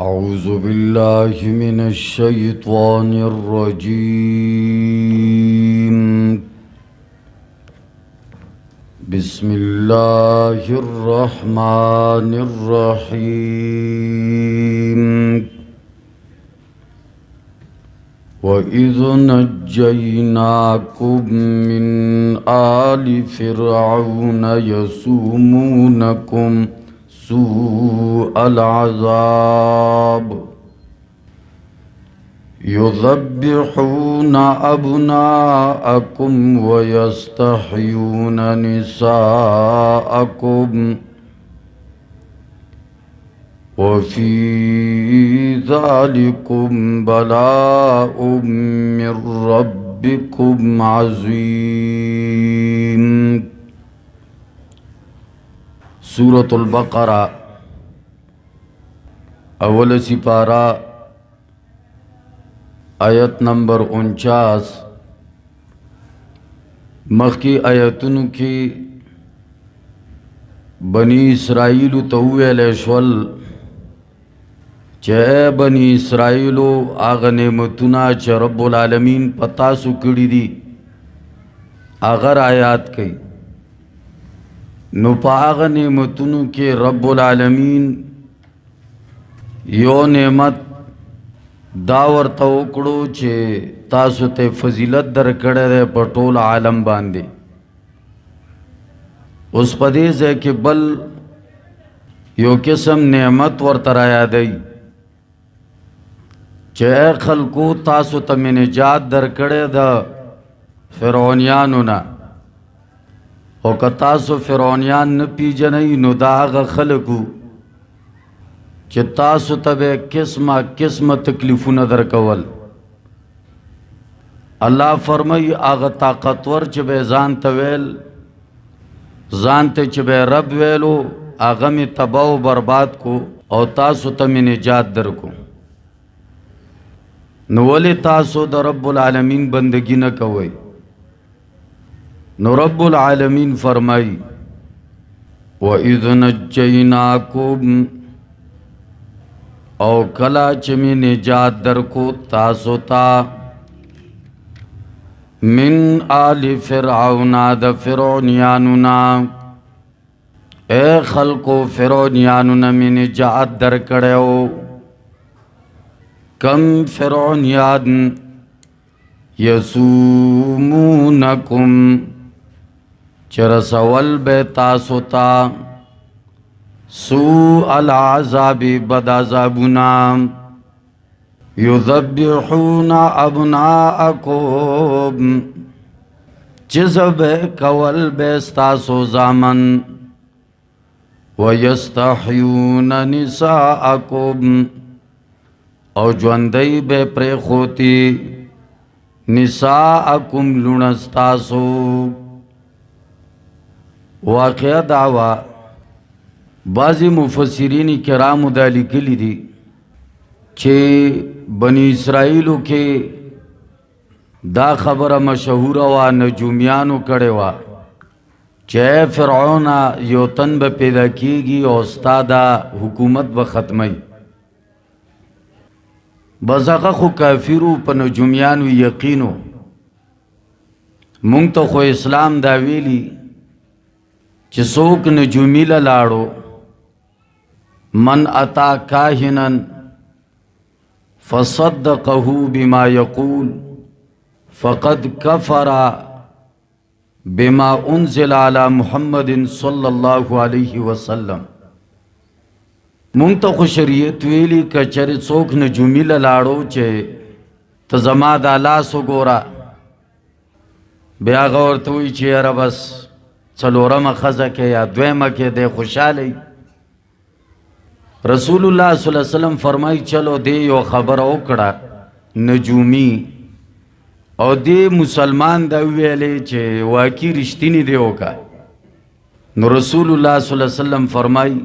أعوذ بالله من الشيطان الرجيم. بسم الله الرحمن الرحيم. وإذ نجيناكم من آل فرعون يسومونكم سوء العذاب يذبحون أبناءكم ويستحيون نساءكم وفي ذلكم بلاء من ربكم عظيم. سورة البقرہ اول سپارہ آیت نمبر 49. مخی آیتن کی بنی اسرائیل توویل شول چه بنی اسرائیلو آغا نعمتنا چه رب العالمین پتاسو کڑی دی آغر آیات کئی نو پا آغا نعمتنو کے رب العالمین یو نعمت داور توکڑو چه تاسو تے فضیلت در کڑے دے پر طول عالم باندے. اس پدیز ہے کہ بل یو قسم نعمت ورطر آیا دی چه اے خلقو تاسو تا میں نجات در کڑے دا فرعونیانونا او که تاسو فرعونیان نپی جنئی نو دا آغا خلقو چه تاسو تا بے قسم تکلیفون در کول. اللہ فرمائی آغا طاقتور چه بے زانت ویل زانت چه بے رب ویلو آغا می تباو برباد کو او تاسو تا میں نجات در کو. نولی تاسو دا رب العالمین بندگی نہ کوئی. نو رب العالمین فرمائی وَإِذْ نَجَّيْنَاكُمْ او کلا چمی نجات در کو تاسو تا من آل فرعون دا فرعونیانونا اے خلقو فرعونیانونا میں نجات در کڑے ہو. کم فرعونیان یسومونکم چرسول بے تاسو تا سوء العذاب بد عذابنا یذبحون ابناءکم چزب کول بے ستاسو زامن ویستحیون نساءکم او جوندئی بے پریخوتی نساءکم لنستاسو. واقعہ دعوی بعضی مفسرین کرام دا لکلی دی چه بنی اسرائیلو کے دا خبر مشہور و نجومیانو کڑے وا چه فرعون یو تن با پیدا کیگی او استادا حکومت با ختمی. بزاقا خو کافیرو پا نجومیانو یقینو مونگتا خو اسلام داویلی چه سوک نجومی للاڑو من اتا کاہنن فصدقه بما یقول فقد کفر بما انزل على محمد صلی اللہ علیہ وسلم. مونگتا خو شریعت ویلی کچر سوک نجومی للاڑو چه تزما دا لاسو گورا بیا غورتوی چه یرا بس چلورم خزا کے یا دویم کے دے خوشحالی. رسول اللہ صلی اللہ علیہ وسلم فرمائی چلو دے یو خبر اوکڑا نجومی او دے مسلمان دا ویلے چے واقعی رشتینی دے ہوکا. نو رسول اللہ صلی اللہ علیہ وسلم فرمائی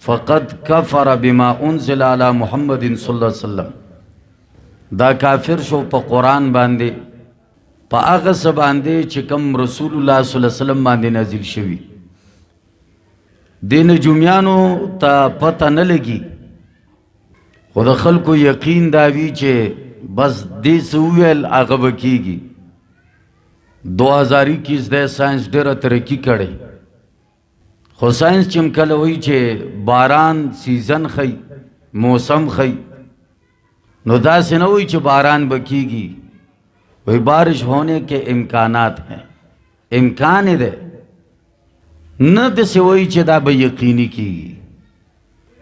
فقد کفر بما انزل علی محمد صلی اللہ علیہ وسلم. دا کافر شو پا قرآن باندے پا آغا سباندے چکم رسول اللہ صلی اللہ علیہ وسلم باندے نازل شوی. دے نجومیانو تا پتہ نہ لگی خو د خلکو یقین دا وي چې بس دې څه وویل هغه به کېږي. 2021 د ساینس ډېره ترقي کړې، خو ساینس چې کله وایي چې باران سیزن ښیي، موسم ښیي، نو داسې نه وایي چې باران به کېږي، وہی بارش ہونے کے امکانات ہیں، امکان ہے دے نہ دسے وہی چې دا به یقیني کیږي.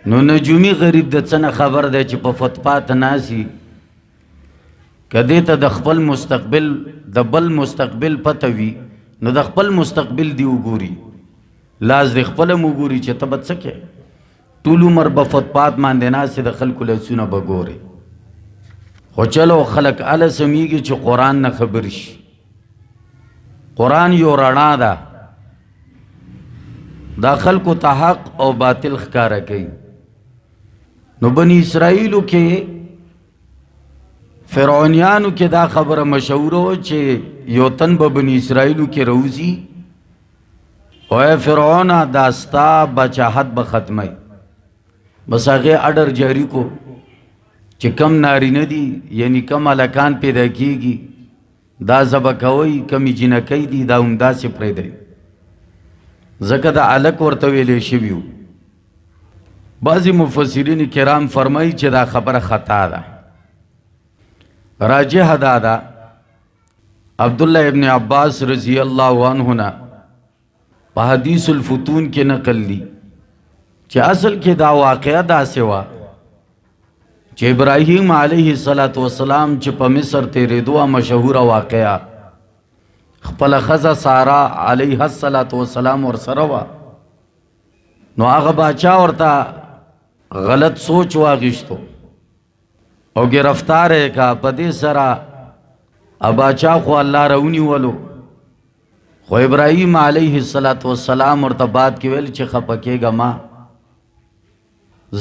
نو نجومی غریب د څه نه خبر دی چې په فوتپات ناسي، که دې ته د خپل مستقبل د بل مستقبل پته وي نو د خپل مستقبل دی وګوري، لاس د خپل وګوري چې ته به څه کوې. ټول عمر به فوتپات باندې ناسې د خلکو لاسونه به ګورې. خو چلو خلق اله سمیږي چې قرآن نه خبر شي. قرآن یو رڼا ده، دا خلکو ته حق او باطل ښکاره کوي. نو بنی اسرائیلو کې فرعونیانو کې دا خبره مشهوره وه چې یو تن به بنی اسرائیلو کې روزي او اے فرعونه دا ستا بچاحت به ختمی. بس هغې اډر جاری کو چې کم نارینه دي یعنی کم هلکان پیدا کیږي دا ذبح کوئ، کمې جنکۍ دي دا همداسې پرېږدئ، ځکه د هلک ورته ویلی شوي وو. بعضې مفسرین کرام فرمایي چې دا خبره خطا ده. راجح دا ده عبدالله ابن عباس رضی الله عنه نه په حدیث الفتون کې نقل دی چې اصل کې دا واقعه داسې وه چې ابراهیم علیه السلام چې په مصر تېرېدو مشهوره واقعه، خپله ښځه ساره علیه السلام ورسره وه. نو هغه باچا ورته غلط سوچ واغېشتو او گرفتار یې کا. په دې سره باچا خو الله راونیولو، خو ابراهیم علیه السلام ورته بات کې ویل چې خفه کېږه ما،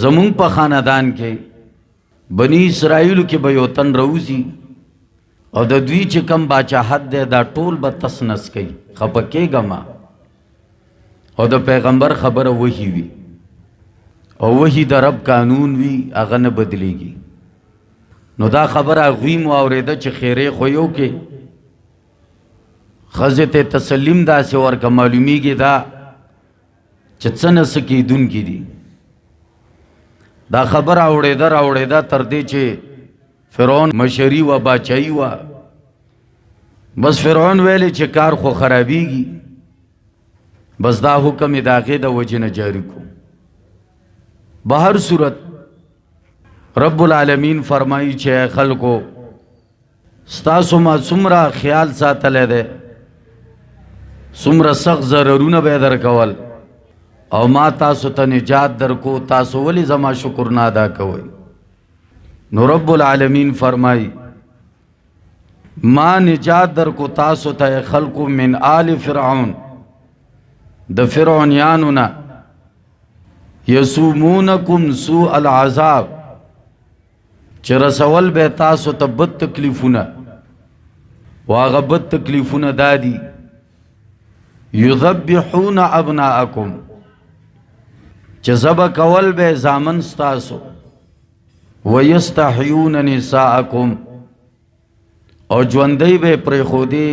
زمونږ په خاندان کې بنی اسرائیلو کې به یو تن روزي او د دوی چې کم باچاحت دی دا ټول به تس نس کوي، خفه کېږه ما. او د پیغمبر خبره وحی وي او وحی د رب قانون وي، هغه نه بدلیږي. نو دا خبره هغوی مو اورېده چې خیرې خو یو کې ښځې ته تسلیم داسې ورکه معلومیږي دا چې څه نه څه کېدونکي دي. دا خبره اوړېده راوړېده تر دې چې فرعون مشري وه، باچایي وه. بس فرعون ویلې چې کار خو خرابېږي، بس دا حکم یې د هغې د وجې نه جاري کو. بهر صورت رب العالمین فرمایي چې خلکو ستاسو ما څومره خیال ساتلی دی، څومره سخت ضررونه به یې درکول او ما تاسو ته نجات درکو، تاسو ولې زما شکر نه ادا کوئ؟ نو رب العالمین فرمایي ما نجات درکو تاسو ته خلکو من آل فرعون، د فرعونیانو نه، یسومونکم سوء العذاب چې رسول به تاسو ته بد تکلیفونه، و هغه بد تکلیفونه دا دي یذبحون ابناءکم چې ذبح کول به زامن ستاسو، ویستحیون نساءکم او ژوندی به پرېښودې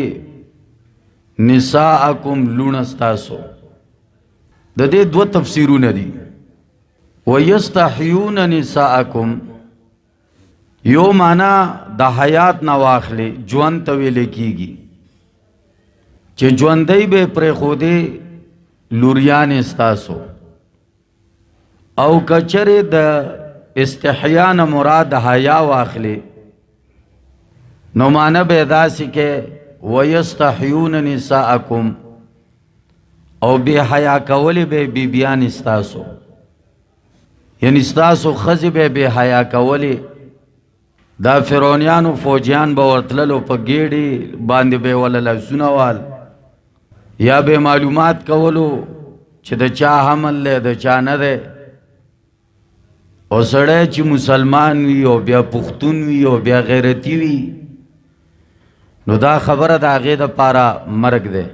نساءکم لوڼه ستاسو. د دې دوه تفسیرونه دي. ویستحیون نساءکم یو معنا د حیات نه واخلې، ژوند ته ویلې کېږي چې ژوندی به پرېښودې لوریانې ستاسو. او کچرې د استحیا نه مراد حیا واخلې نو معنا به داسې کې ویستحیون نساءکم او بے حیا کولی به بیبیان ستاسو، یعنی ستاسو ښځې به بے حیا کولی. دا فرعونیانو فوجیان به ورتللو په ګېډې باندې به یې وله لاسونه وال، یا به معلومات کولو چې د چا حمل دی د چا نه دی. او سړی چې مسلمان وي او بیا پښتون وي او بیا غیرتي وي نو دا خبره د هغې دپاره مرګ دی،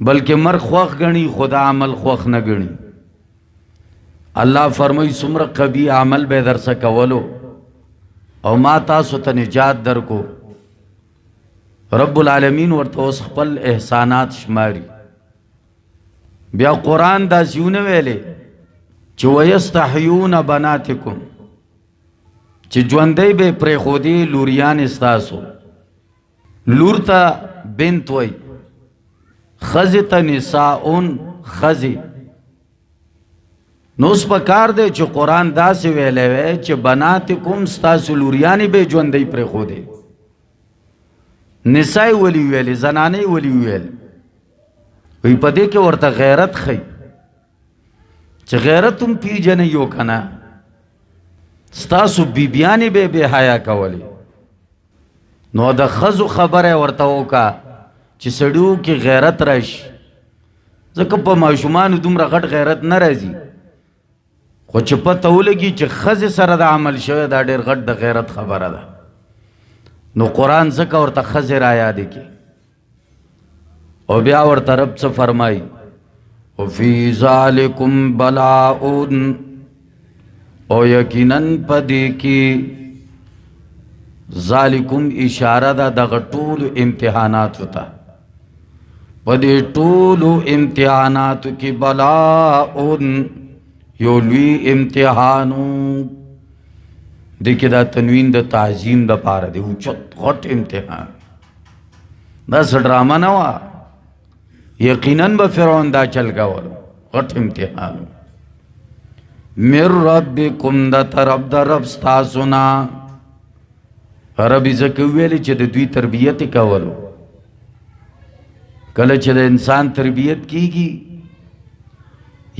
بلکې مرګ خوښ ګڼي، خو دا عمل خوښ نه ګڼي. الله فرمای څومره قبیح عمل به در څخه کولو او ما تاسو ته نجات درکو. رب العالمین ورته اوس خپل احسانات شماري. بیا قرآن دا زیونه ویلې چې ویستحیون بناتکم، چې ژوندی به پرېښودې لوریانې ستاسو. لور ته بنت وی، ښځې ته نساؤن ښځې. نو اوس پکار دی چې قرآن داسې ویلی وی چې بناتکم ستاسو لوریانې به ژوندی پرېښودې. نساء ولی ویلې، زنانې ولی ویل؟ وی په دې کې ورته غیرت ښیي چې غیرت هم پیژنئ یو که نه. ستاسو بیبیانې به بې حیا کولې. نو د ښځو خبره ورته وکړه چې سړیو کې غیرت راشي، ځکه په ماشومانو دومره غټ غیرت نه راځي، خو چې پته ولګي چې ښځې سره د عمل شوی دا ډېر غټ د غیرت خبره ده. نو قرآن ځکه ورته ښځې را یادې کړي. او بیا ورته رب څه فرمایي؟ وفي ذلکم بلاء، او یقیناً په دې کې ذالکم اشاره ده دغه ټولو امتحاناتو ته. په دې ټولو امتحاناتو کې بلاء یو لوی امتحانو. دې کې دا تنوین د تعظیم دپاره دی، اوچت غټ امتحان. دا څه ډرامه نه وه، یقیناً به فرعون دا چل کولو، غټ امتحانو. من ربکم د طرف د رب ستاسو نه. رب یې ځکه ویلې چې د دوی تربیت یې کولو. کله چې د انسان تربیت کیږي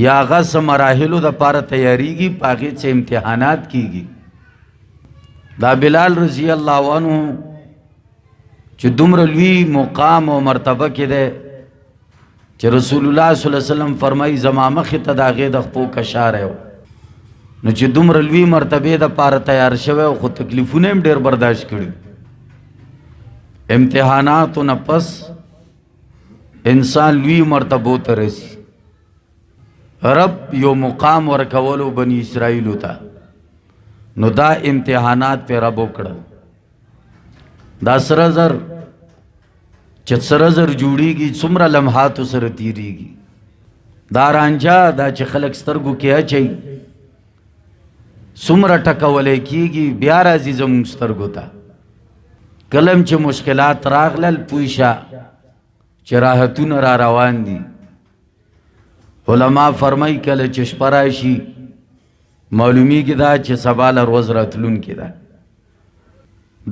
یا هغه څه مراحلو دپاره تیاریږي، په هغې څه امتحانات کیږي. دا بلال رضی الله عنه چې دومره لوی مقام او مرتبه کې دی چې رسول الله صلی الله علیه وسلم فرمایي زما مخې ته د هغې د خپو کشاری و. نو چې دومره لوی مرتبې دپاره تیار شوی و، خو تکلیفونه هم ډېر برداشت کړي. امتحاناتو نه پس انسان لوی مرتبو ته رسي. رب یو مقام ورکولو بني اسرائیلو ته، نو دا امتحانات پې رب وکړل. دا سره زر چې سره زر جوړیږي څومره لمحاتو سره تیریږي. دا رانجه دا چې خلک سترګو کې اچوي څومره ټکولی کېږي، بیا راځي زموږ سترګو ته. کله چې مشکلات راغلل پوه شه چې راحتونه را روان دي. علما فرمایي کله چې شپه راشي معلومیږي دا چې سبا له ورځ راتلونکې ده.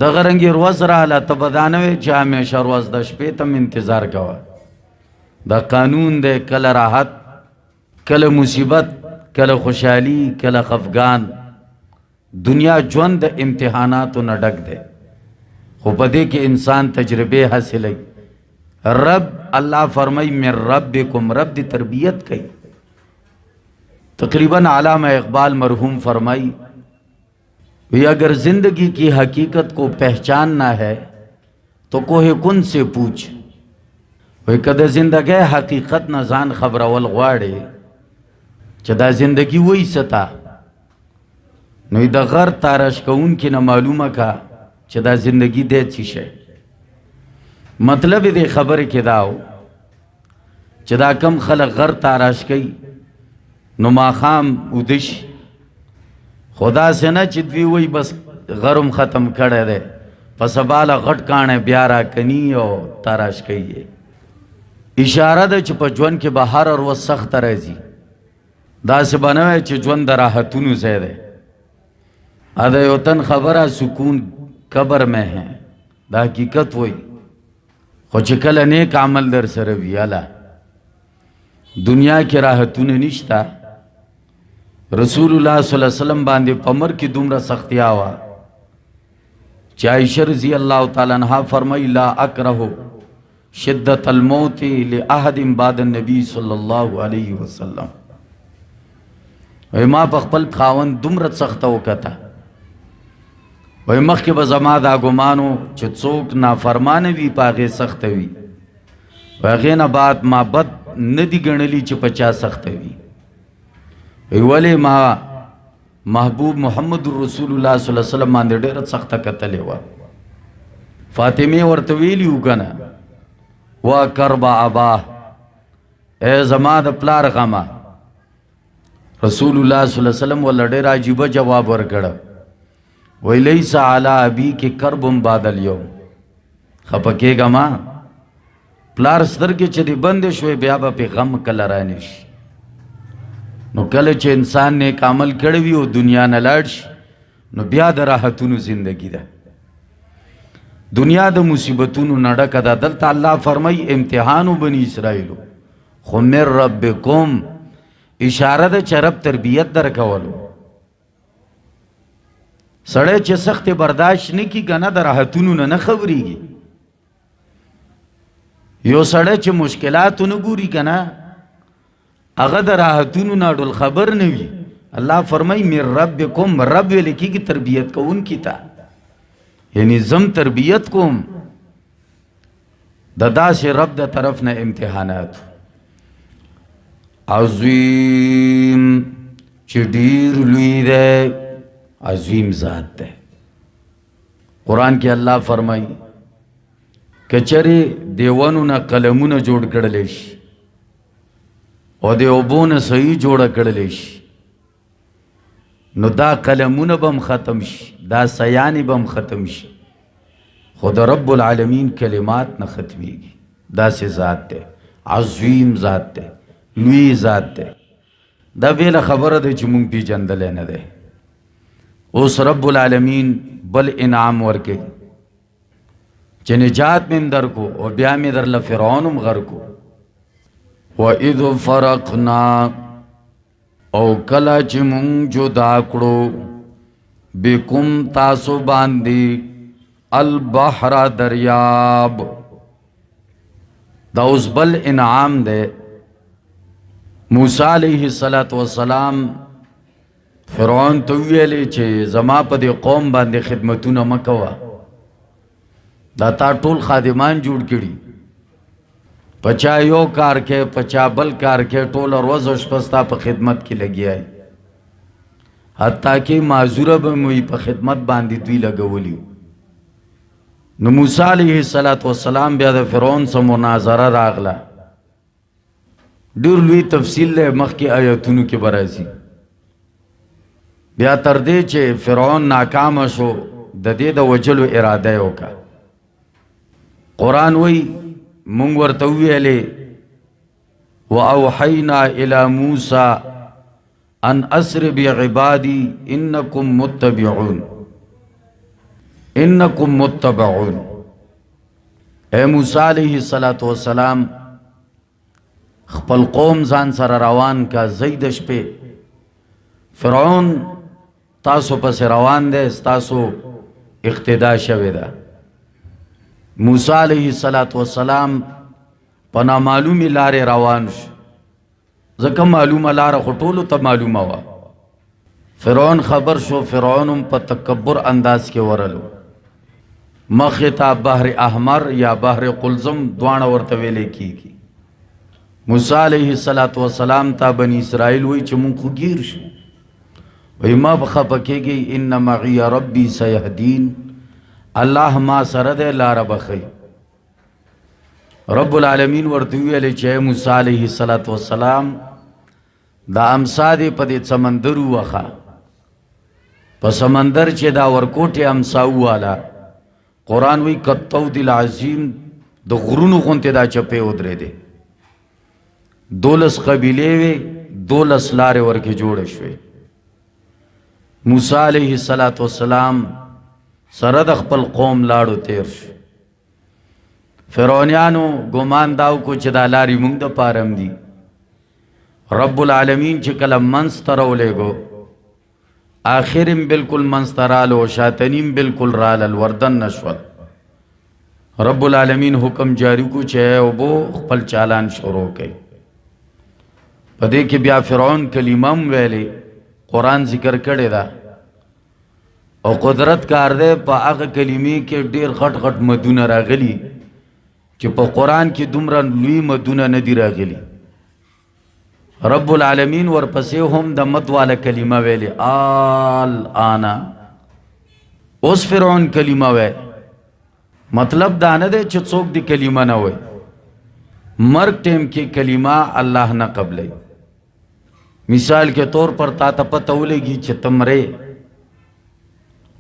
دغه رنګې ورځ راغله ته به دا نه وایې چې همیشه ورځ د شپې ته م انتظار کوه. دا قانون دی، کله راحت، کله مصیبت، کله خوشحالي، کله خفګان. دنیا ژوند د امتحاناتو نه ډک دی، خو په دې کې انسان تجربې حاصلوي. رب الله فرمای من ربکم، رب دی تربیت کوي. تقریباً علامہ اقبال مرحوم فرمائی وی اگر زندگی کی حقیقت کو پہچاننا ہے تو کوہ کن سے پوچھ. وی کده زندگی حقیقت نه ځان خبرول غواړي چې دا زندگی وای ستا، نو د غر تارش کون کې نه معلومه کا چې دا زندگی دې څه شي. مطلب دې خبره کې داو چې دا کم خلق غر تارش کوي نو ماخام ودش خدا سے نه چې دوی وای بس غرم ختم کړی دی، پس بالا غټ کانه بیا را کني او تارش کوي. اشاره ده چې په ژوند کې به هر ورځ سخت راځي. داسې به نه وي چې ژوند د راحتونو ځای دی. ادا یو تن خبره سکون قبر میں ہے، دا حقیقت وای. خو چې کله نیک عمل در سره وي الله دنیا کې راحتونه نشته. رسول الله صلی الله علیه وسلم باندې پمر کې دومره سختیا وا چې عائشہ رضی الله تعالی عنها فرمای لا اکره شدت الموت لاحد بعد النبي صلی الله علیه وسلم. وای ما په خپل خاوند دومره سخته وکړه، وای مخکې به زما دا ګمانو چې څوک نافرمانه وي په هغې سخته وي، په هغې نه بعد ما بد نه دي ګڼلي چې په چا سخته وي. ولی ما محبوب محمد رسول الله صلی الله علیه وسلم باندې ډېره سخته کتلې وه. فاطمه ورته ویلي وو که نه وا کرب ابا، اے زما د پلار غمه. رسول الله صلی الله علیه وسلم ول ډېر عجیبه جواب ورکړ، وی لیس علی ابیک کرب بعد اليوم، خفه کېږه ما پلار سترګې چې دې بندې شوې بیا به پې غم کله رانی شي. نو کله چې انسان نیک عمل کړی وي او دنیا نه لاړ شي نو بیا د راحتونو زندگی ده. دنیا د مصیبتونو نه ډکه ده. دلته الله فرمایي امتحانو بني اسرائیلو خو من ربکم، اشاره ده چې رب تربیت درکولو. سړی چې سخت برداشت نه کي که نه د راحتونو نه خبرېږي. یو سړی چې مشکلاتو نه ګوري که نه هغه د راحتونو نه ډول خبر نه وي. الله فرمایي من ربکم، رب ویل کېږي تربیت کوونکي ته، یعنی زم تربیت کوم د داسې رب د طرف نه امتحانات. عظیم چې ډیر لوی دی، عظیم ذات دی. قرآن کې الله فرمایي کچره دیوانو نه قلمونه جوړ کړلی شي او د اوبو نه صحیح جوړه کړلی شي نو دا قلمونه به هم ختم شي، دا سیانې به هم ختم شي، خو د رب العالمین کلمات نه ختمیږي. داسې ذات دی، عظیم ذات دی، لوی ذات دی. دا بیله خبره ده چې مونږ پیژندلی نه دی. اوس رب العالمین بل انعام ورکوي چې نجات مې در کو او بیا مې درله فرعون هم غر کو. وَإِذْ فَرَقْنَا، او کله چې مونږ جدا کړو بکم تاسو باندې البحر دریاب. دا اوس بل انعام دی. موسی علیه السلام فرعون ته ویلې چې زما په دې قوم باندې خدمتونه مه کوه، دا تا ټول خادمان جوړ کړي، پچا یو کار کې پچا بل کار کې، ټوله ورځ شپه ستا په خدمت کې لګیا یې، حتی کې معذوره به مو په خدمت باندې دوی لګولي. نو موسی علیه السلام بیا د فرعون سره مناظره راغله. ډېر لوی تفصیل دی، مخکې آیتونو کې به راځي. بیا تر دې چې فرعون ناکامه شو د دې د وجلو اراده یې وکړه. قرآن وایي مونږ ورته وویلې وأوحینا الی موسی ان اسر بعبادی انکم متبعون، انکم متبعون. اے موسی علیہ السلام خپل قوم ځان سره روان کا زید شپې، فرعون تاسو پس روان دی، ستاسو اقتدا شوی ده. موسی علیہ السلام په نامعلومې لارې روان شو، ځکه معلومه لاره خو ټولو ته معلومه وه. فرعون خبر شو، فرعون هم په تکبر انداز کې ورلو. مخې ته بحر احمر یا بحر قلزم دواړه ورته ویلې کېږي. موسی علیہ السلام ته بنی اسرائیل وایي چې مونږ خو ګیر شو، وایي ما به خفه کېږئ، ان معي ربي سیهدین، الله ما سره دی لاره به ښیي. رب العالمین ورته وویلې چې اے موسی علیہ السلام دا امسا دې په دې سمندر ووخه، په سمندر چې دا ورکوټې امسا وواله. قرآن وایي کالطود العظیم، د غرونو غوندې دا چپې ودرېدې. 12 قبیلې وې، 12 لارې ورکې جوړې شوې. موسی علیہ السلام سره د خپل قوم لاړو تیر شو. فرعونیانو ګمان داو کو چې دا لارې مونږ د پاره هم دي. رب العالمین چې کله منځ ته راولېږو، آخر هم بالکل منځ ته رالو، شاتنیم بالکل رالل، وردن نشول. رب العالمین حکم جاری کو چې اوبو خپل چالان شروع کړي. په دې کې بیا فرعون کلمه هم ویلې، قرآن ذکر کړی ده، او قدرت کار دی. په هغه کلمې کې ډېر غټ غټ مدونه راغلي چې په قرآن کې دومره لوی مدونه نه دي راغلي. رب العالمین ورپسې هم د مد والا کلمه ویلې آل آنا. اوس فرعون کلمه وی، مطلب دا نه دی چې څوک دی کلمه نه وی، مرګ ټیم کې کلمه الله نه قبلې. مثال کے طور پر تا ته پته ولګي چې تمرې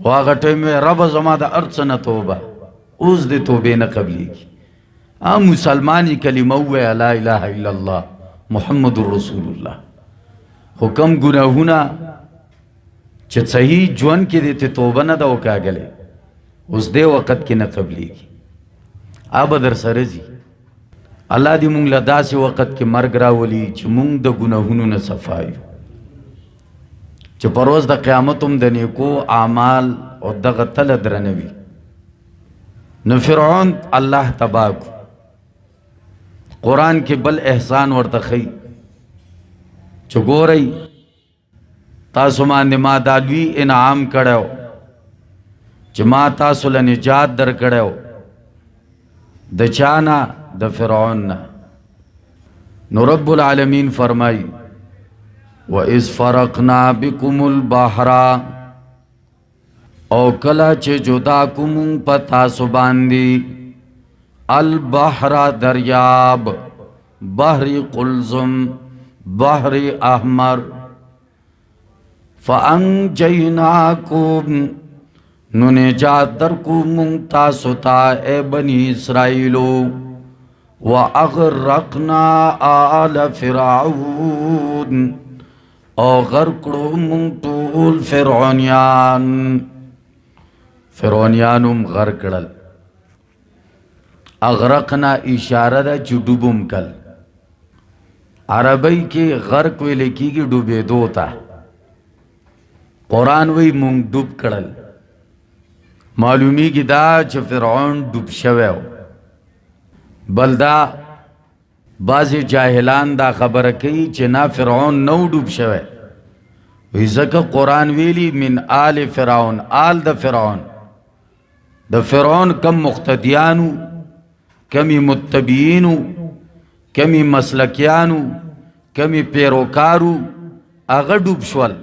واغه ټیم رب زما د ارڅ نه توبه، اوس د توبې نه قبلېږي. مسلمانی کلمه وی لا اله الا الله محمد رسول الله. حکم گناهونه چې صحیح ژوند کې دې ته توبه نه ده وکاږلې، اوس دې وخت کې نه قبلېږي. به در سره ځي. الله دې مونږ له داسې وخت کې مرګ راولي چې مونږ د ګناهونو نه صفا یو، چې پر ورځ د قیامت هم د نیکو اعمال او دغه تله درنه وي. نو فرعون الله تباه کو. قرآن کې بل احسان ورته ښیي چې ګورئ تاسو باندې ما دا لوی انعام کړی و چې ما تاسو له نجات در کړی و. د چا نه؟ د فرعون نه. نو رب العالمین فرمائی وَإِذْ فَرَقْنَا بِكُمُ الْبَحْرَ، او کلا چې جدا کوم په تاسو باندې البحر دریاب، بحر قلزم، بحر احمر، فَأَنْجَيْنَاكُمْ، نو نجات درکو مونږ تاسو ته اے بنی اسرائیلو، وَأَغْرَقْنَا آلَ فِرْعَوْنَ، او غرق کړو مونږ ټول فرعونیان، فرعونیانم غرق کړل. اغرقنا اشاره ده چې ډوبم کل. عربی کې غرق ویل کېږي ډوبېدو ته. قرآن وی مونږ ډوب کړل. معلومیږي دا چې فرعون ډوب شوی و. بل دا بعضې جاهلان دا خبره کوي چې نه فرعون نو ډوب شوی، وی ځکه قرآن ویلی من آل فرعون، آل د فرعون، د فرعون کم مقتدیانو، کمی متبعینو، کمی مسلکیانو، کمی پیروکارو، هغه ډوب شول.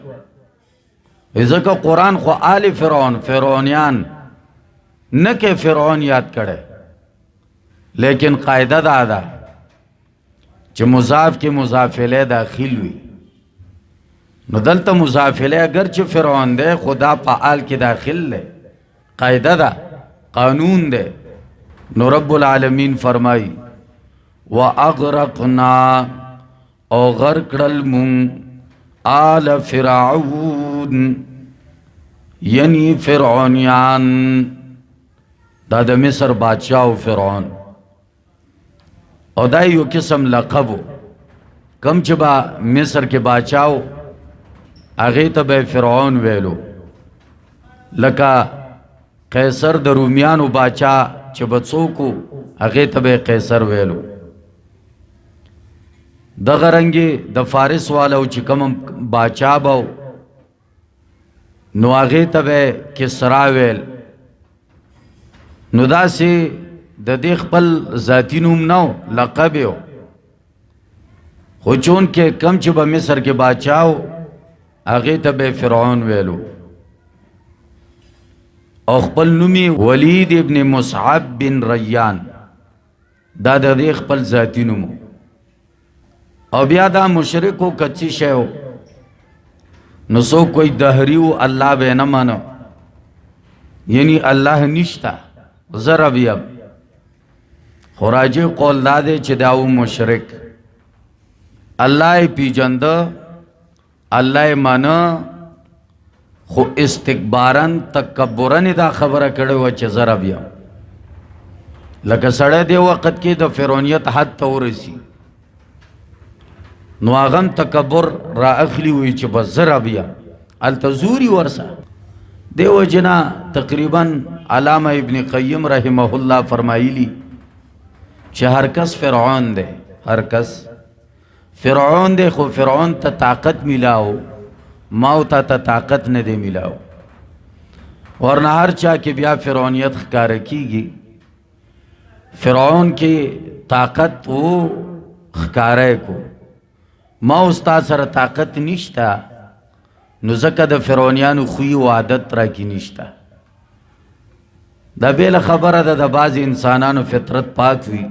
ځکه قرآن خو آل فرعون، فرعونیان نه کې فرعون یاد کړي، لیکن قاعده دا ده چې مضاف کې مضاف الیه داخل وي. نو دلته مضاف الیه اگر چې فرعون دی خدا په آل کې داخل دی، قاعده ده، قانون دی. نو رب العالمین فرمائی وَأَغْرَقْنَا، او غرق کړل مونږ آل فرعون، یعنی فرعونیان. دا د مصر بادشاہ و فرعون، او دا یو قسم لقبو. کم چې با مصر کې بادشاہ هغې ته به فرعون ویلو، لکه قیصر د رومیانو بادشاہ چې به څوک و هغې ته به قیصر ویلو. دغه رنګې د فارس والو چې کوم بادشاہ به نو هغې ته به کسرا ویل. نو داسې د دې خپل ذاتی نوم نه و، لقب یې و. خو چون کې کم چې به مصر کې بادشاہ و هغې ته به فرعون ویلو، او خپل نومي ولید ابن مصعب بن ریان، دا د دې خپل ذاتی نوم. او بیا دا مشرکو کچی شی و، نو څوک کوئی دهری و الله به نه مانو، یعنی الله نشته، زه رب یم. خو راجع قول دا دی چې دا و مشرک، الله یې پیژنده، الله یې مانه، خو استکبارن تکبرن دا خبره کړې وه چې زه رب یم. لکه سړی دی وخت کې د فرعونیت حد ته ورسي، نو هغه هم تکبر را اخلي وي چې بس زه رب یم، هلته زوري ورسه. دې وجې نه تقریبا علامه ابن قیم رحمه الله فرمایلی چې هر کس فرعون دی، هر کس فرعون دی، خو فرعون ته طاقت میلاو، ما ته طاقت نه دی میلاو. ورنه هر چا کې بیا فرعونیت ښکاره کیږي. فرعون کې طاقت و ښکاره کو، ما استاد سره طاقت نشتا نو ځکه د فرعونیانو خوی و عادت را کې نشتا. دا بیل خبره ده د بعض انسانانو فطرت پاک وي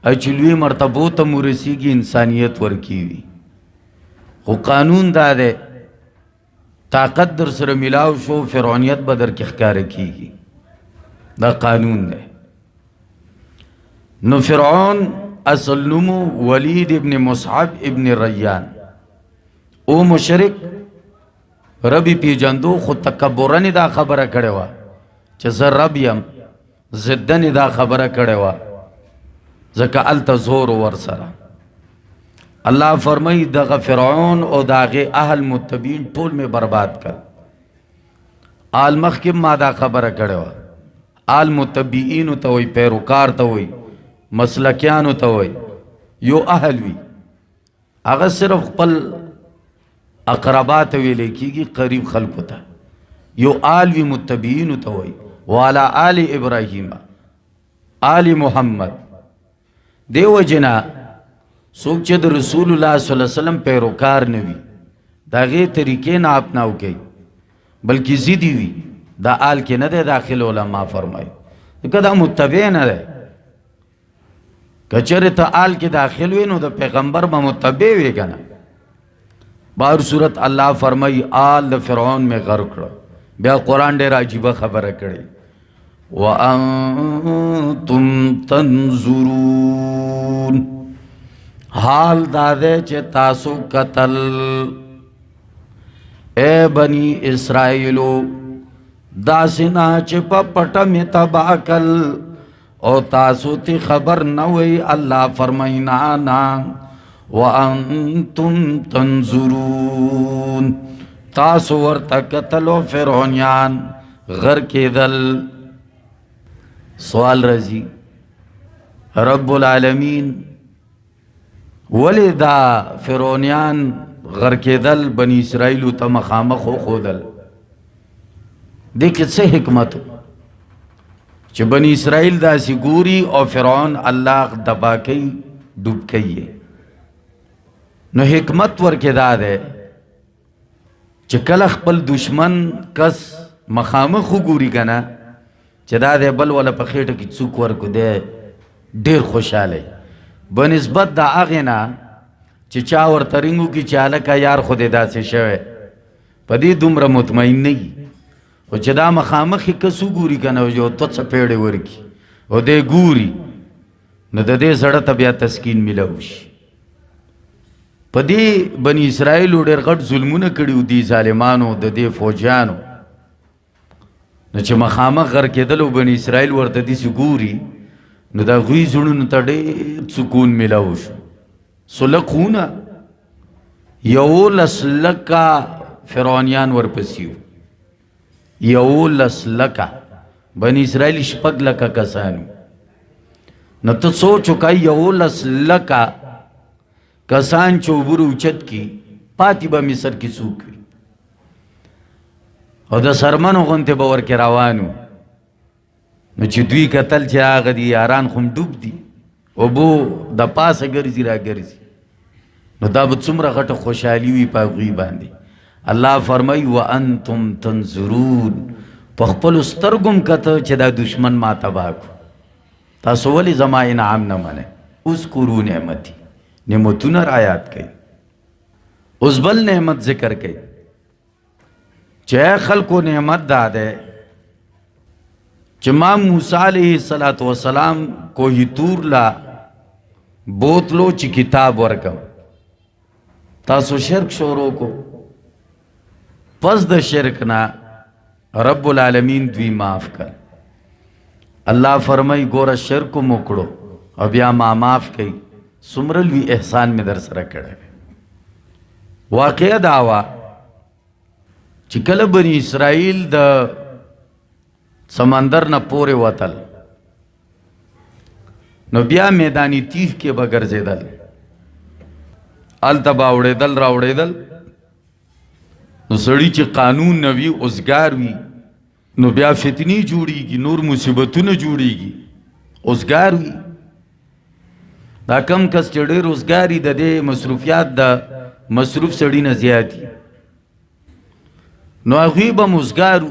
او چې لوی مرتبو ته مو رسیږي انسانیت ورکیوي، خو قانون دا ده طاقت در سره ملاو شو فرعونیت به در کې ښکاره کیږي، دا قانون ده. نو فرعون اصل نومو ولید ابن مصعب ابن ریان او مشرک ربی پیجندو، خود تکبرنی دا خبره کړې وه چې زه رب یم، ضدنی دا خبره کړې وه ځکه هلته زور ور سره. الله فرمایي دغه فرعون او د هغې اهل متبعین ټول مې برباد کړ. آل مخکې ما دا خبره کړې وه، آل متبعینو ته وایي، پیروکار ته وایي، مسلکیانو ته وایي، یو اهل وي هغه صرف خپل اقربا ته ویلی کېږي، قریب خلکو ته. یو آل وي متبعینو ته وایي، وعلى آل ابراهیم آل محمد. دیو جنا څوک چې د رسول الله صلی الله علیه وسلم پیروکار نه وي د هغې طریقې نه اپناو کوي بلکې ضدي وي، دا آل کې نه دی داخل. علما فرمایي ځکه دا متبع نه دی. که چېرې ته آل کې داخل وي نو د پیغمبر به متبع وي که نه. بهر صورت الله فرمایي آل د فرعون مې غرق کړه. بیا قرآن ډېر عجیبه خبره کړې، وَأَنْتُمْ تَنْظُرُونَ، حال دا دے چې تاسو قتل اے بنی اسرائیلو داسنا چې په پټه مې تباه کل او تاسو تی خبر نه وی. الله فرمایي نه وَأَنْتُمْ تَنْظُرُونَ، تاسو ورته قتلو فرعونیان غر کېدل. سوال رضی رب العالمین ولی دا فرعونیان غر کېدل بنی اسرائیلو ته مخامخ وښودل؟ دې کې څه حکمت چې بنی اسرائیل داسې ګوري او فرعون الله دبا کوي ډوب کوي؟ نو حکمت ورکې دا دی چې کله خپل دشمن کس مخامخ وګوري که نه چې دا دی بل ولا په خېټه کې څوک ورکو دی ډېر خوشحالی بنسبت د هغې نه چې چا ورته رینګ وکړي چې هلکه یار خو دې داسې شوی په دې دومره مطمئن نه وي. خو چې دا مخامخ یې کس وګوري که نه یو دوه څپېړې ورکړي او دی ګوري نو د دې زړه ته بیا تسکین میلاو شي. په دې بني اسرائیلو ډېر غټ ظلمونه کړي وو دي ظالمانو د دې فوجیانو. نو چې مخامخ غر کېدلو بني اسرائیل ورته داسې ګوري نو د هغوی زړونو ته ډېر سکون میلاو شو. سلقونه 11 لکه فرعونیان ورپسې وو، 11 لکه بني اسرائیل 6 لکه کسانو. نو ته سوچ وکړه 11 لکه کسان چې اوبره اوچت کي پاتې به مصر کې څوک وي؟ او د سرمنو غوندې به ورکې روانو. نو چې دوی کتل چې هغه دي یاران خو ډوب دي اوبو د پاسه ګرځي را ګرځي، نو دا به څومره غټه خوشحالي وي په هغوی باندې. الله فرمایي وانتم تنظرون، په خپلو سترګو م کته چې دا دشمن ما تباه کړو. تاسو ولې زما انعام نه منئ؟ اذکروا نعمتي، نعمتونه را یاد کوي. اوس بل نعمت ذکر کوي چې خلکو نعمت دا دی چې ما موسی علیه السلام کوه تور لا بوتلو چې کتاب ورکم، تاسو شرک شروع کو. پس د شرک نه رب العالمین دوی معاف کړ. الله فرمای ګوره شرک مو کړو او بیا ما معاف کړي، څومره لوی احسان مې در سره کړی. واقعه دا وه چې کله بني اسرائیل د سمندر نه پورې وتل نو بیا میدانی تیغ کې به ګرځېدل، هلته به اوړېدل راوړېدل. نو سړي چې قانون نه وي اوزګار وي نو بیا فتنې جوړېږي، نور مصیبتونه جوړېږي. اوزګار وي دا کم کس چې ډېر روزګاري د دې مصروفیات د مصروف سړي نه زیات دي نو هغوی به مزګارو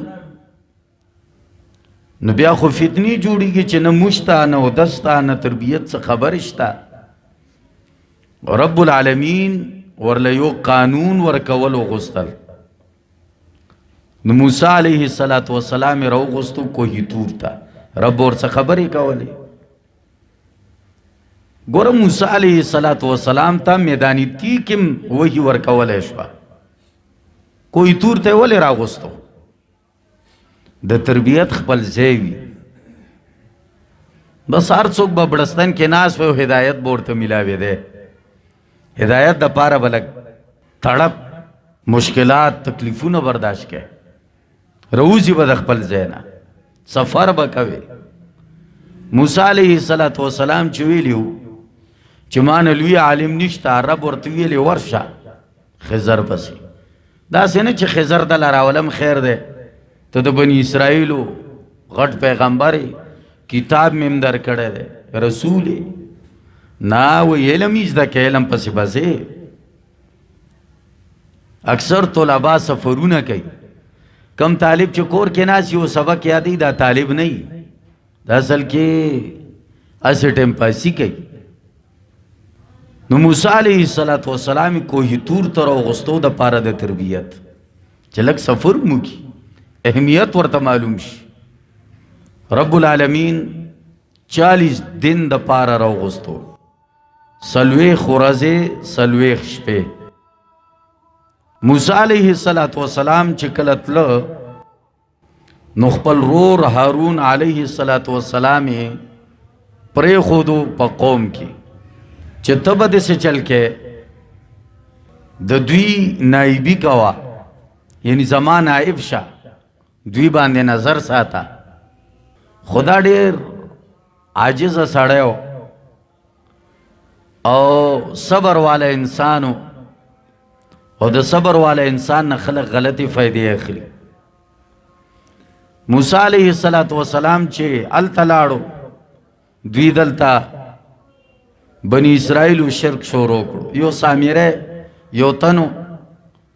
نو بیا خو فتنې جوړېږي چې نه موږ ته نه اودس ته نه تربیت څه خبر شته رب العالمین ورله یو قانون ورکول وغوښتل نو موسی علیه السلام یې راوغوښتو کوهي تور ته رب ورڅه خبرې کولې ګوره موسی علیه السلام ته میدان تیه کې وحي ورکولی شوه کوهي تور ته یې ولې راغوښتو د تربیت خپل ځای وي بس هر څوک به بړستن کې ناست وي او هدایت به ورته میلاوی دی هدایت دپاره به لږ تړپ مشکلات تکلیفونه برداشت کړي روزي به د خپل ځای نه سفر به کوي موسی علیه السلام چې ویلي و چې ما نه لوی عالم نشته رب ورته ویلې ورشه خضر پسې داسې نه چې خضر دله راولم خیر دی ته د بني اسرائیلو غټ پیغمبر کتاب مې هم درکړی دی رسول نه و علم یې زده که علم پسې بسې اکثر طلبا سفرونه کوي کم طالب چې کور کې ناست یو سبق یادوي دا طالب نه وي دا اصل کې هسې ټیم پاسي کوي نو موسی علیه السلام کوهي تور ته راوغوښتو دپاره د تربیت چې لږ سفر مو کي اهمیت ورته معلوم شي رب العالمین 40 دن دپاره راوغوښتو 40 ورځې 40 شپې موسی علیه السلام چې کله تله نو خپل رور هارون علیه السلام یې پرېښودو په قوم کې چې ته به داسې چل کې د دوی نایبي کوه یعنی زما نایب شه دوی باندې نظر ساته خدا ډېر عاجزه سړی او صبر والا انسانو او د صبر والا انسان نه خلق غلطی فائدې اخلي موسی علیه السلام چې هلته لاړو دوی دلته بني اسرائیلو شرک شروع کړو یو سامره یو تنو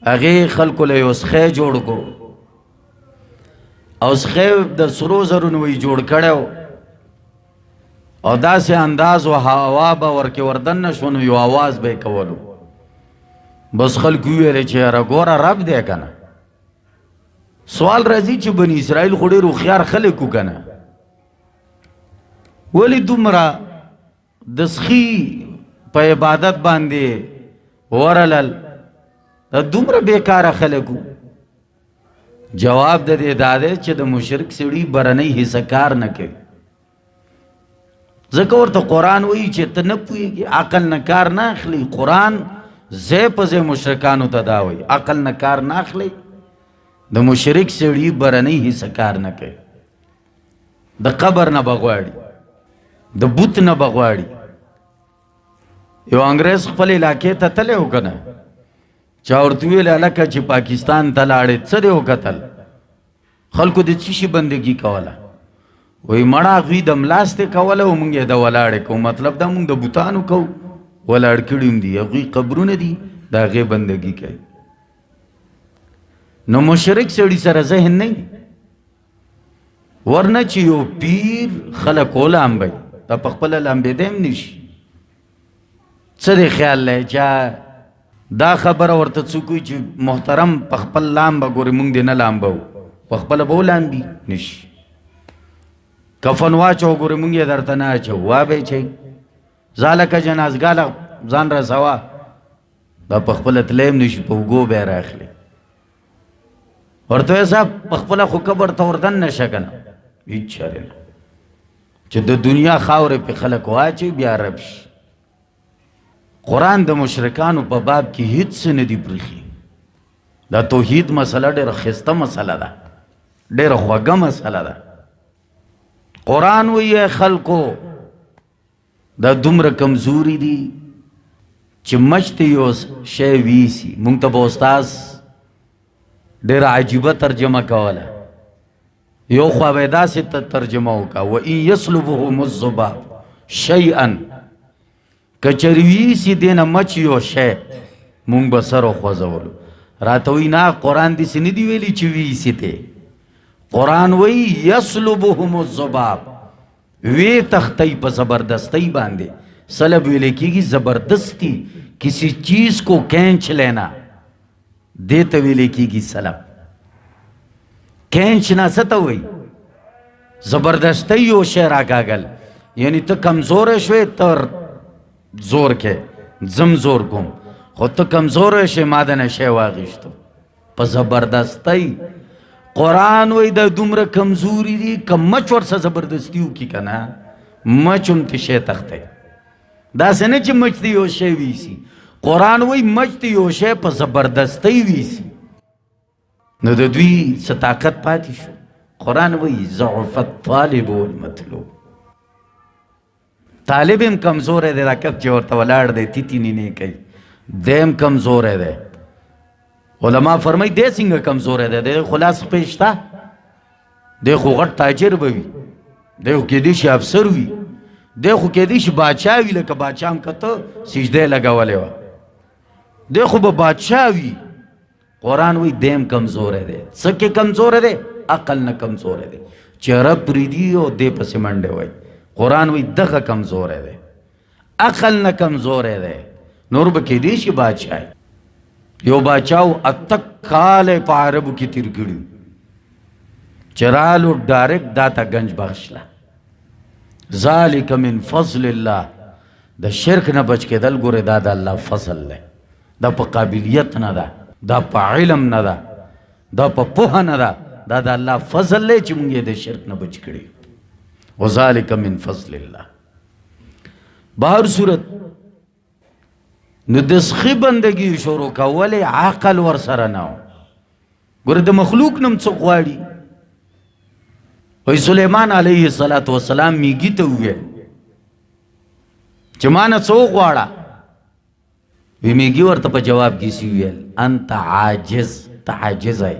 هغې خلکو له یو سخی جوړ کړو او سخی د سرو زرو نه وی جوړ کړی او داسې انداز و هوا به ورکې وردننه شو نو یو آواز به یې کولو بس خلکو ویلې چې یاره ګوره رب دی که نه سوال راځي چې بني اسرائیل خو ډېر هوښیار خلک و که نه ولې دومره د سخي په عبادت باندې ورلل دا دومره بېکاره خلک و جواب د دې دا دی چې د مشرک سړي برنۍ حصه کار نه کوي ځکه ورته قرآن وایي چې ته نه پوهېږي عقل نه کار نه اخلي قرآن ځای په ځای مشرکانو ته دا وایي عقل نه کار نه اخلي د مشرک سړي برنۍ حصه کار نه کوي د قبر نه به غواړي د بوت نه به غواړي یو انګریز خپل علاقې ته تللی و که نه چا ورته ویل هلکه چې پاکستان ته لاړې څه دې وکتل خلکو د څه شي بندګي کوله وایي مړه هغوی د ملاستې کوله او موږ یې د ولاړې کوو مطلب دا موږ د بوتانو کوو ولاړ کړي هم دي هغوی قبرونه دي د هغې بندګي کوي نو مشرک سړي سره ذهن نه ورنه چې یو پیر خلک ولامبئ دا په خپله لامبېدی هم نشي څه دی خیال دی چا دا خبره ورته څوک وي چې محترم په خپل لامبه ګورې موږ دې نه لامبو په خپله به ولامبي نشي کفن واچو ګورې موږ یې درته نه اچو وابه چی ځالکه جنازګاه له ځان رسوه دا په خپله تلی هم نشي په اوږو به یې راخلي ورته وایه صاحب په خپله خو قبر ته وردن نشه که نه هېڅ چارې نه چې د دنیا خاورې پې خلک واچوي بیا رب شي قرآن د مشرکانو په باب کې هیڅ څه نه دي پرېښي دا توحید مسله ډېره ښایسته مسله ده ډېره خوږه مسله ده قرآن وایي خلکو دا دومره کمزوري دي چې مچ ته یو شی ویسي مونږ ته به استاذ ډېره عجیبه ترجمه کوله یو خوا به یې داسې ترجمه وکړه وان یسلبهم الذباب شیئا کچروی سی دین مچ یو شے مونږ به سر خوځولو. راته وی نه قرآن داسې نه دی ویلي چې ویسي ته. قرآن وی یسلبهم الذباب، وی تختی په زبردستی باندې. سلب ویلے کیږي زبردستی کسی چیز کو کھینچ لینا، دیتا ویلے کیږي سلب. کھینچنا ستا ہوئی زبردستی یو شے راکاگل، یعنی تا کمزور شوی تر زور کے زم زور کم، خود تا کمزور شوی مادن شے واغیشتو پا زبردستی. قرآن وی دا دومره کمزوری دی که مچ ورسا زبردستیو کی کنا مچم تی شے تختے. دا سنے چی مچ تی یو شے ویسی، قرآن وی مچ تی یو شے پا زبردستی ویسی. نو دا دوی ستاقت پاتی شو. قرآن وی ضعف الطالب والمطلوب، طالب ام کمزور ہے دے دا کب چی ورطا ولاڑ دے تیتی نینے کئی دیم کمزور ہے دے. علماء فرمائی دے سنگا کمزور ہے دے خلاص پیشتا دے خو غٹ تاجر بوی، دے خو کدیش افسر وی، دے خو کدیش باچا وی، لکا باچا ہم کتا سجدے لگا والے وا، دے خو با باچا وی. قرآن وی دیم کمزور ہے دے. سکے کمزور ہے دے عقل نہ کمزور ہے دے. چرب ریدی ہو دے پس منڈے ہوئی. قرآن وی دغا کمزور ہے دے، عقل نہ کمزور ہے دے. نور بکی دیشی باچا ہے یو باچاو اتک کالے پا عربو کی ترگڑی چرالو ڈائریکٹ داتا گنج بخشلا. ذالک من فضل اللہ، دا شرک نہ بچ کے دل گورے دا اللہ فضل لے. دا پا قابلیت نہ دا پا علم نہ دا پا پوہ نہ دا اللہ فضل لے چمونگے دا شرک نہ بچ کڑی. وذالک من فضل اللہ. بہر صورت نو دسخی بندگی شروع کا ولی عقل ور سر ناو. گوره دا مخلوق نم چو غواړي. وی سلیمان علیہ السلام میگی تا ہوئے چمانا چو غواړه. وی میگی ورطا پا جواب کیسی ہوئے انت عاجز، تا عاجز ہے.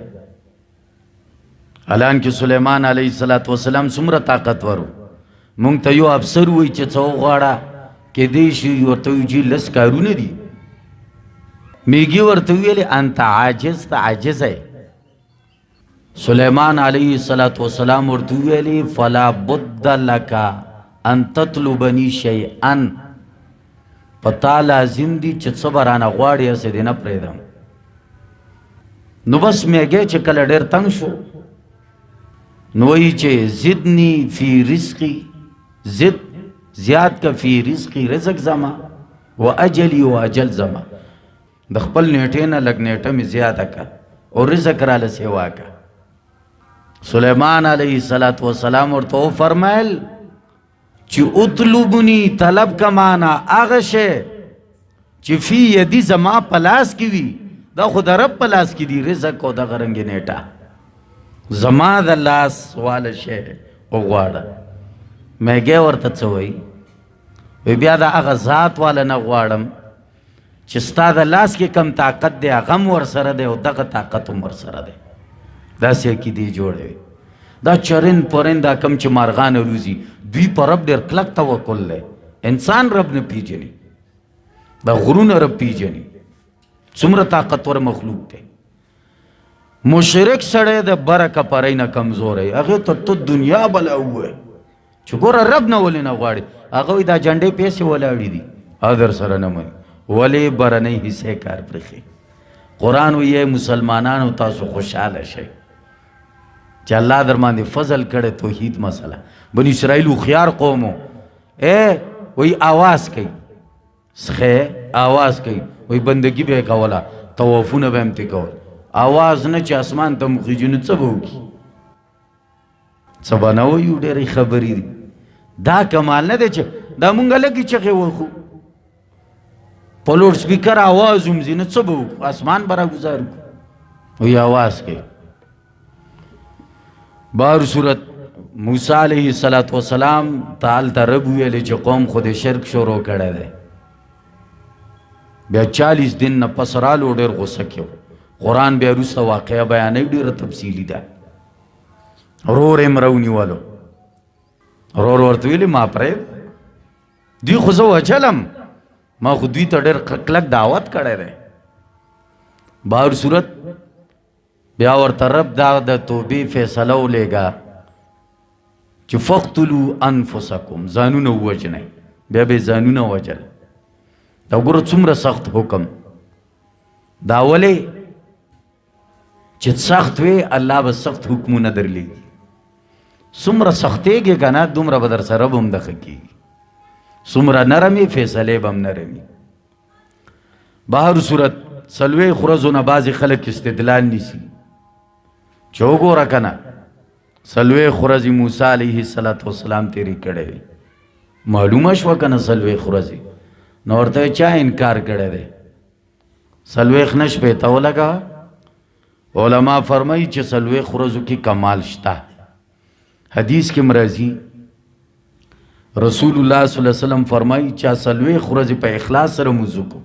الان کی سلیمان علیہ السلام سمرا طاقت ورو مونگ تا یو افسر ہوئی چا چو غواړه کہ دیشی ورطوی جی لس کارو ندی. میگی ورطوی لی انتا عاجز، تا عاجز ہے. سلیمان علیہ السلام ورطوی لی فلا بد لکا ان تطلبنی شیئن، پتا لازم دی چت صبرانا غواړی اسے دینا پریدم. نو بس میگے چکل دیر تنگ شو نوئی چے زدنی فی رزقی، زد زیاد کا فی رزقی رزق زما و اجلی و اجل زما. دخپل نیٹینا لگ نیٹا میں زیادہ کا اور رزق را لسیوا کا. سلیمان علیہ السلام اور تو فرمائل چی اطلبنی طلب کا معنی آغشے چی فی یدی زما پلاس کی وی دا خود رب پلاس کی دی رزق کو دا غرنگی نیٹا زما دا لاس والشے اغواڑا. میں گئے ورطا چوئی وی بیا دا اغا ذات والا نغواڑم چستا دا لاس کی کم طاقت دے غم ور سر دے و دغا طاقت ور سر دے. دا سیکی دی جوڑے دا چرن پرن دا کم چی مارغان روزی دوی پر رب دیر کلک توکل لے. انسان رب نے پی جنی، دا غرون رب پی جنی، سمر طاقتور مخلوق دے. مشرک سڑے دے برکا پرین کمزور ہے. اگر تو دنیا بلا ہوئے چکور رب نہ ولی نہ غواړي اگوی دا جنڈے پیسے ولاړی دی ادر سره نه مانی ولی برنی حصے کار پرخی. قرآن وی مسلمانانو تاسو خوشحال شئ چې اللہ در باندې فضل کړي توحید مسئلہ. بنی اسرائیل خيار قومو وی آواز کئی سخے آواز کئی وی بندگی بے کولا توافون بے امتی کول آواز نه چې اسمان تا مخیجونو چبو کی سبا نویو دیر خبری دی. دا کمال نه دے چه دا مونگا لگی چخی وخو پلوڑ سپیکر آواز امزی نه چبو اسمان برا گزار کو وی آواز کئی. بار صورت موسیٰ علیہ السلام تال تا رب ہوئے لے چه قوم خود شرک شروع کردے دے. بیا 40 دن نا پسرالو دیر غصکیو. قرآن بیا روستا واقعہ بیانے دیر تفصیلی دا. رور امرونی والو رور ورطویلی ما پرید دی خوزو اچلم ما خو دوی ته ډېر کلک دعوت کړی دی. بهر صورت بیا ورته رب دا د توبې فیصله ولیږه چې فقتلوا انفسکم، ځانونه ووژنئ. بیا به یې ځانونه وژل. دا وګوره څومره سخت حکم. دا ولې چې سخت وي الله به سخت حکمونه درلیږي. څومره سختېږي که نه دومره به در سره به هم دښه کېږي. څومره نرمې فیصلې به هم نرمي. بهر صورت څلوېښت ورځو نه بعضې خلک استدلال نیسي چې وګوره که نه څلوېښت ورځې موسی علیه السلام تېرې کړی وي. معلومه شوه که نه څلوېښت ورځې؟ نو ورته چا انکار کړی دی؟ څلوېښت نه شپېته ولګوه. علما فرمایي چې څلوېښت ورځو کې کمال شته. حدیث کې راځي رسول الله صلی الله علیه وسلم فرمایي چې څلوېښت ورځې په اخلاص سره لمونځ وکړو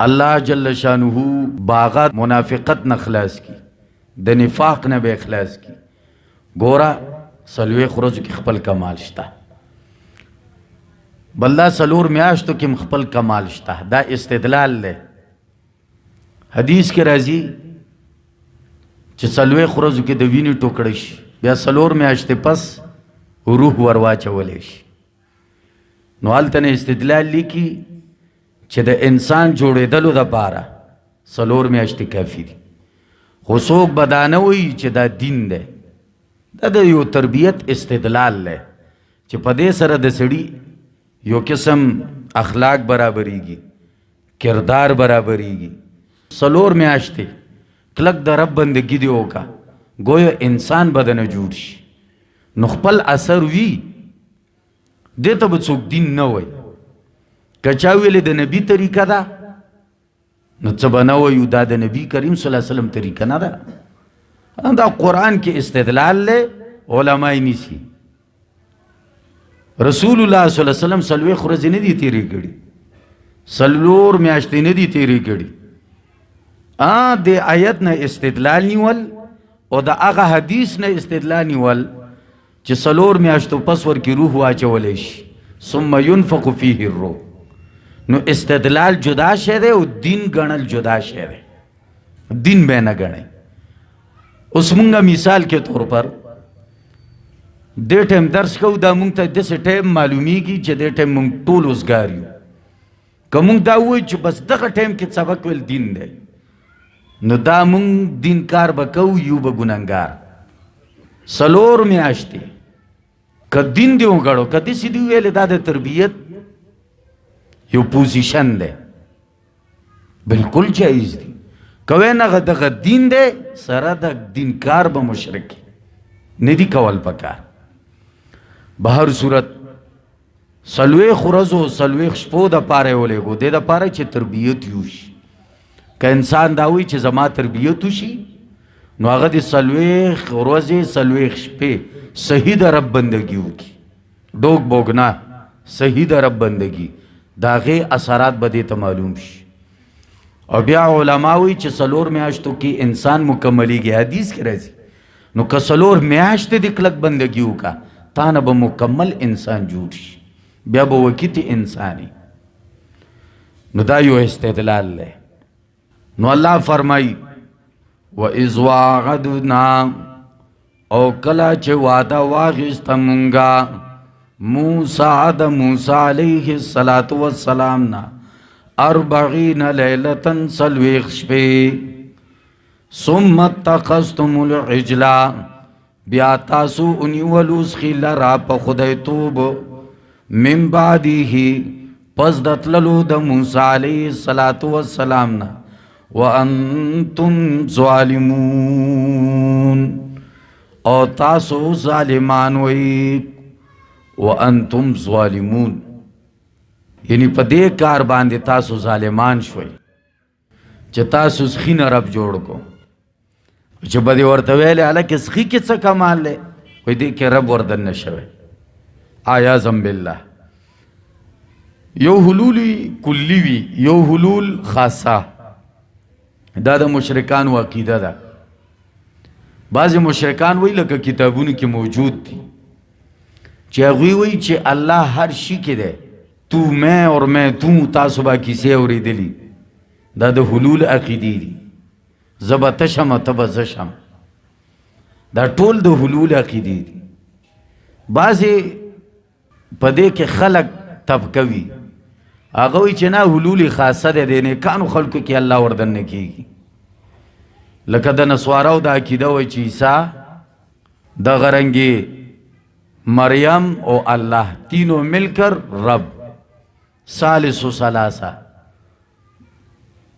الله جل شانه باغات منافقت نه خلاص کی، د نفاق نه به اخلاص کی. ګوره څلوېښت ورځو کې خپل کمال شته. بلدا څلور میاشتو کې خپل کمال شته. دا استدلال دی. حدیث کې راځي چې څلوېښت ورځو کې د وینې ټوکړه شي، بیا څلور میاشتې پس روح ور واچولی شي. نو هلته نه استدلال لیکي چې د انسان جوړېدلو دپاره څلور میاشتې کافي دي. خو څوک به دا نه وایي چې دا دین دی. دا د یو تربیت استدلال دی چې په دې سره د سړي یو قسم اخلاق برابریږي، کردار برابریږي. څلور میاشتې کلک د رب بندګي دې وکړه، گویا انسان به دنه جوړ شي. نو خپل اثر وي. دې ته به څوک دین نه وایي. که چا ویلې د نبي طریقه ده نو څه به نه وایو دا د نبي کریم صلی الله علیه وسلم طریقه نه ده. دا قرآن کې استدلال دی، علما یې نیسي. رسول الله صلی الله علیه وسلم څلوېښت ورځې نه دي تېرې کړي، څلور میاشتې نه دي تېرې کړي. د آیت نه استدلال نیول او د هغه حدیث نه استدلال نیول چې څلور میاشتو پس ورکې روح واچولی شي، ثم ينفق فیه الروح. نو استدلال جدا شی دی او دین ګڼل جدا شی دی. دین به نه ګڼئ. اوس مونږه مثال کې طور پر دې ټایم درس کوو، دا مونږ ته داسې ټایم معلومیږي چې دې ټایم مونږ ټول اوزګار یو. که مونږ دا ووایو چې بس دغه ټایم کې سبق ویل دین دی، نو دا مونږ دین کار به کوو، یو به ګنهګار. څلور میاشتې که دین دې وګڼو، که داسې دې ویلې دا د تربیت یو پوزیشن دی، بالکل جایز دی. که وی نه دغه دین دی، سره د دین کار به مشرک نه دي کول پکار. بهر صورت څلوېښت ورځو څلوېښت شپو دپاره یې ولېږو، دې دپاره چې تربیت یوشي. که انسان دا وایي چې زما تربیت وشي، نو هغه د څلوېښت ورځې څلوېښت شپې صحیح د رب بندګي وکړي، ډوک بوګ نه، صحیح د رب بندګي. د هغې اثرات به دې ته معلوم شي. او بیا علما وایي چې څلور میاشتو کې انسان مکملیږي. حدیث کې راځي نو که څلور میاشتې د کلک بندګي وکړه، تا نه به مکمل انسان جوړ شي، بیا به وکیت انسانی. نو دا یو استدلال دی. نو الله فرمایي وَإِذْ وَاعَدْنَا، او کله چې وعده واخیسته مونږه موسی د موسی علیه السلام نه 40 لیلة څلوېښت شپې، ثم اتخذتم العجل، بیا تاسو ونیولو سخي لرا په خدایتوب، من بعده پس د تللو د موسی علیه السلام نه، وانتم ظالمون، او تاسو ظالمان وی. وانتم ظالمون یعنی په دې کار باندې تاسو ظالمان شوي چې تاسو سخي نه رب جوړ کو. چې به دې ورته ویلې هلکې سخي کې څه کمال دی، وایي دې کې رب ور دننه شوی. عیاذا بالله. یو حلول کلی وي، یو حلول خاصه. دا د مشرکانو عقیده ده. بعضې مشرکان وایي لکه کتابونو کې موجود دي چې هغوی وایي چې الله هر شي کې دی، تو میں اور میں تو تاسو با کیسې اورېدلي دا د حلول عقیدې دي زه به ته شم ته به زه شم دا ټول د حلول عقیدې دي بعضې په دې کې خلک تب کوي هغه وایي چې نه حلول خاصه دی د نیکانو خلکو کې الله وردننه کېږي لکه د نسواراو دا عقیده وایي چې عیسی دغه رنګې مریم او الله تینوں مل کر رب ثالث و ثلاثه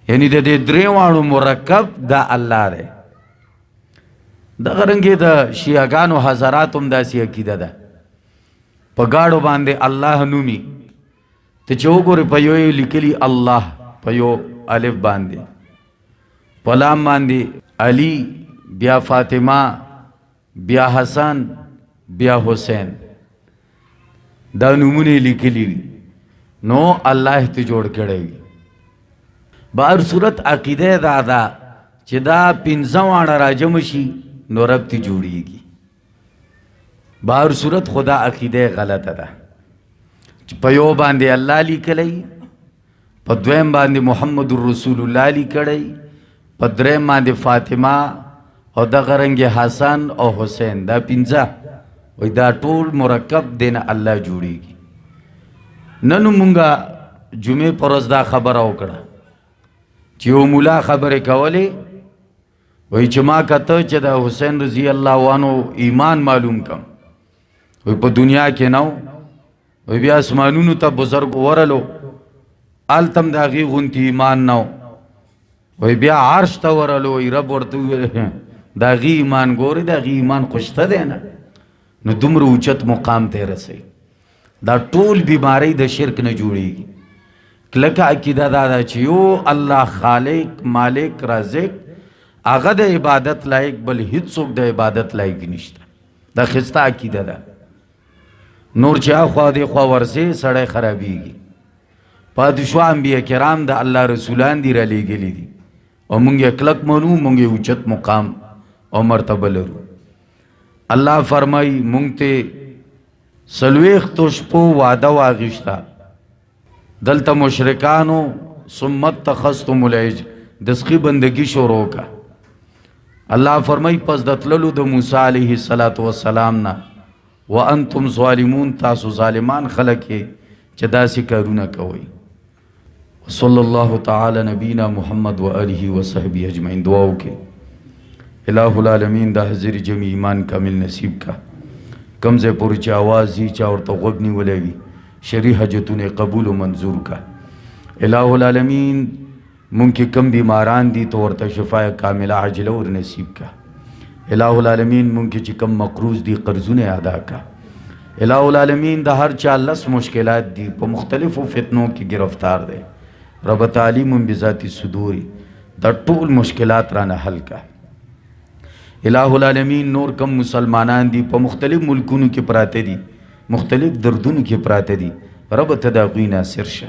یعنی د دې درېواړو مرکب دا الله دی دغه رنګې د شیعګانو حضرات هم داسې عقیده ده په ګاډو باندې الله نومي ته چې وګورې په یو یې لیکلي الله په یو الف باندې په لام باندې علي بیا فاطمه بیا حسن بیا حسین دا نومونه لیکلي وي نو الله ته جوړ کړی وي بهر صورت عقیده دا ده چې دا پنځه واړه راجم شي نو رب ته جوړیږي بهر صورت خدا عقیده غلطه ده چې په یو باندې الله لیکلی په دویم باندې محمد رسول الله لیکلی په دریم باندې فاطمه او دغه رنګې حسن او حسین دا پنځه وای دا ټول مرکب دین الله جوړیږي نن مونږه جمعې پر ورځ دا خبره وکړه چې یو مولا خبرې کولې وای چې ما کته چې د حسین رضی الله عنه ایمان معلوم کم وای په دنیا کې نو وای بیا اسمانونو ته بزرگ ورلو آلتم د هغې غونتې ایمان نو وای بیا عرش ته ورلو وای رب ورته وویل د هغې ایمان ګورې د هغې ایمان خو شته دی نه نو دومره اوچت مقام ته رسوي دا ټول بیماری د شرک نه جوړیږي کلکه عقیده دا ده چې یو الله خالق مالک رازق هغه د عبادت لایق بل هیڅوک د عبادت لایق نشته دا ښایسته عقیده ده نور چې اخوا دې خوا ورځې سړی خرابېږي پادشاه انبیا کرام د الله رسولان دي رالیږلي دي او مونږ یې کلک منو مونږ یې اوچت مقام او مرتبه لرو الله فرمای مونږ ته څلوېښتو شپو وعده واغېسته دلته مشرکانو ثم اتخذتم العجل د سخي بندگی شروع کا الله فرمای پس د تللو د موسی علیه السلام نه وانتم ظالمون تاسو ظالمان خلک چې داسې کارونه کوئ صلی الله تعالی نبینا محمد و آله و صحبه اجمعین دعا وکړئ الہ العالمین دا حضر جمعی ایمان کامل نصیب کا کمزے پوری چا آواز دی چا ورطا غوږ نیولی وي شرعي حاجتونه قبول و منظور کا الہ العالمین مونږ کې کم بیماران دي تو ورته شفای کامله عاجله ور نصیب کا الہ العالمین مونږ کې چې کم مقروض دي قرضونه ادا کا الہ العالمین د هر چا لس مشکلات دي په مختلفو فتنو کې گرفتار دي رب تعلیم بذات صدور د ټول مشکلات رانه حل کا الہ العالمین نور کم مسلمانان دي په مختلف ملکونو کې پراته دي مختلف دردونو کې پراته دي رب تداوی ناصر شه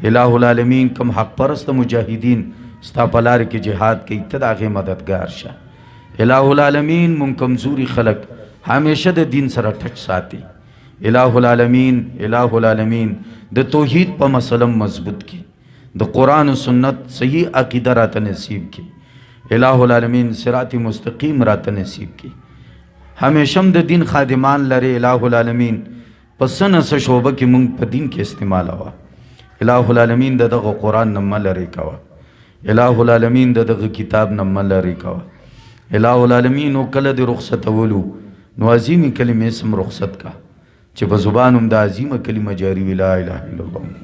الہ العالمین کم حق پرست مجاهدین ستا په لار کې جهاد کوي ته د هغې مددګار شه الہ العالمین مونږ کمزوري خلک همیشه د دین سره ټچ ساتي الہ العالمین د توحید په مسلم مضبوط کی د قرآن و سنت صحیح عقیده راته نصیب کی الہ العالمین صراط مستقیم راته نصیب کی همیشم د دین خادمان لري الہ العالمین پس نه شعبه کې مونږ په دین کې استعمال وا الہ العالمین دغه قرآن نه لري کوا الہ العالمین دغه کتاب نه لري کوا الہ العالمین کله د رخصت ولو نو عظیم کلمې سم رخصت کا چې په زبان هم د عظیمه کلمه جاری لا اله الا الله